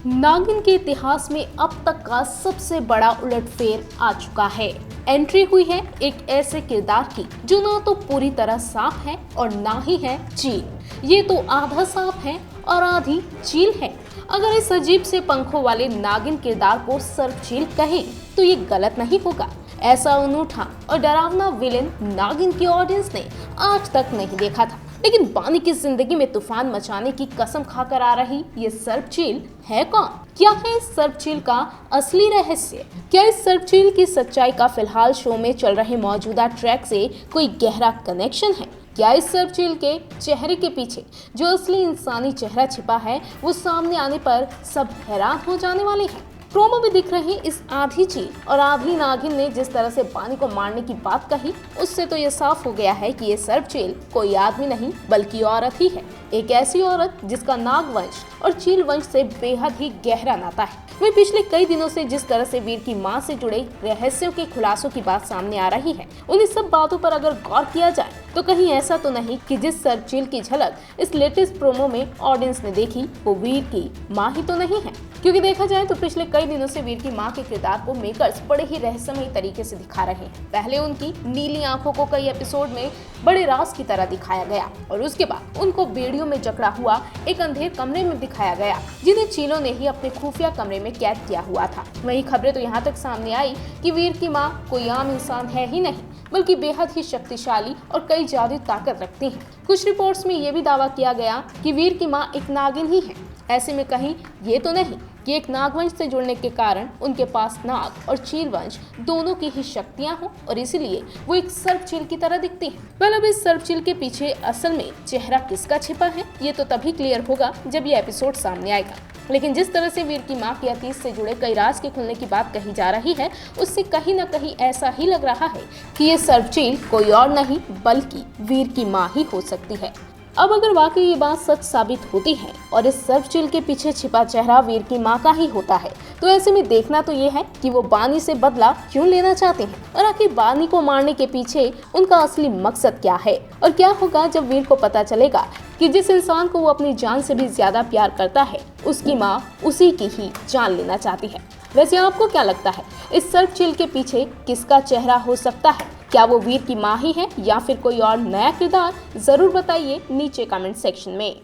नागिन के इतिहास में अब तक का सबसे बड़ा उलटफेर आ चुका है। एंट्री हुई है एक ऐसे किरदार की जो ना तो पूरी तरह सांप है और ना ही है चील। ये तो आधा सांप है और आधी चील है। अगर इस अजीब से पंखों वाले नागिन किरदार को सर्प चील कहें तो ये गलत नहीं होगा। ऐसा अनूठा और डरावना विलेन नागिन की ऑडियंस ने आज तक नहीं देखा था। लेकिन बानी की जिंदगी में तूफान मचाने की कसम खाकर आ रही ये सर्प चील है कौन? क्या है इस सर्प चील का असली रहस्य? क्या इस सर्प चील की सच्चाई का फिलहाल शो में चल रहे मौजूदा ट्रैक से कोई गहरा कनेक्शन है? क्या इस सर्प चील के चेहरे के पीछे जो असली इंसानी चेहरा छिपा है वो सामने आने पर सब हैरान हो जाने वाले हैं? प्रोमो में दिख रही इस आधी चील और आधी नागिन ने जिस तरह से बानी को मारने की बात कही, उससे तो ये साफ हो गया है कि ये सर्प चील कोई आदमी नहीं बल्कि औरत ही है। एक ऐसी औरत जिसका नाग वंश और चील वंश से बेहद ही गहरा नाता है। वही पिछले कई दिनों से जिस तरह से वीर की मां से जुड़े रहस्यों के खुलासों की बात सामने आ रही है, उन्हीं सब बातों पर अगर गौर किया जाए तो कहीं ऐसा तो नहीं कि जिस सर्प चील की झलक इस लेटेस्ट प्रोमो में ऑडियंस ने देखी वो वीर की मां ही तो नहीं है। क्योंकि देखा जाए तो पिछले कई दिनों से वीर की मां के किरदार को मेकर्स बड़े ही रहस्यमयी तरीके से दिखा रहे हैं। पहले उनकी नीली आंखों को कई एपिसोड में बड़े राज की तरह दिखाया गया और उसके बाद उनको बेड़ियों में जकड़ा हुआ एक अंधेर कमरे में दिखाया गया जिन्हें चीलों ने ही अपने खुफिया कमरे में कैद किया हुआ था। वहीं खबरें तो यहाँ तक सामने आई कि वीर की मां कोई आम इंसान है ही नहीं बल्कि बेहद ही शक्तिशाली और कई जादुई ताकत रखती हैं। कुछ रिपोर्ट्स में ये भी दावा किया गया कि वीर की मां एक नागिन ही है। ऐसे में कहीं ये तो नहीं कि एक नागवंश से जुड़ने के कारण उनके पास नाग और चील वंश दोनों की ही शक्तियां हों और इसीलिए वो एक सर्प चील की तरह दिखती हैं। well, अब इस सर्प चील के पीछे असल में चेहरा किसका छिपा है ये तो तभी क्लियर होगा जब ये एपिसोड सामने आएगा। लेकिन जिस तरह से वीर की मां के अतीत से जुड़े कई राज के खुलने की बात कही जा रही है उससे कहीं न कहीं ऐसा ही लग रहा है कि ये सर्प चील कोई और नहीं बल्कि वीर की मां ही हो सकती है। अब अगर वाकई ये बात सच साबित होती है और इस सर्प चील के पीछे छिपा चेहरा वीर की मां का ही होता है तो ऐसे में देखना तो ये है कि वो बानी से बदला क्यों लेना चाहते हैं और आखिर बानी को मारने के पीछे उनका असली मकसद क्या है और क्या होगा जब वीर को पता चलेगा कि जिस इंसान को वो अपनी जान से भी ज्यादा प्यार करता है उसकी माँ उसी की ही जान लेना चाहती है। वैसे आपको क्या लगता है इस सर्प चील के पीछे किसका चेहरा हो सकता है? क्या वो वीर की मां ही है या फिर कोई और नया किरदार? जरूर बताइए नीचे कमेंट सेक्शन में।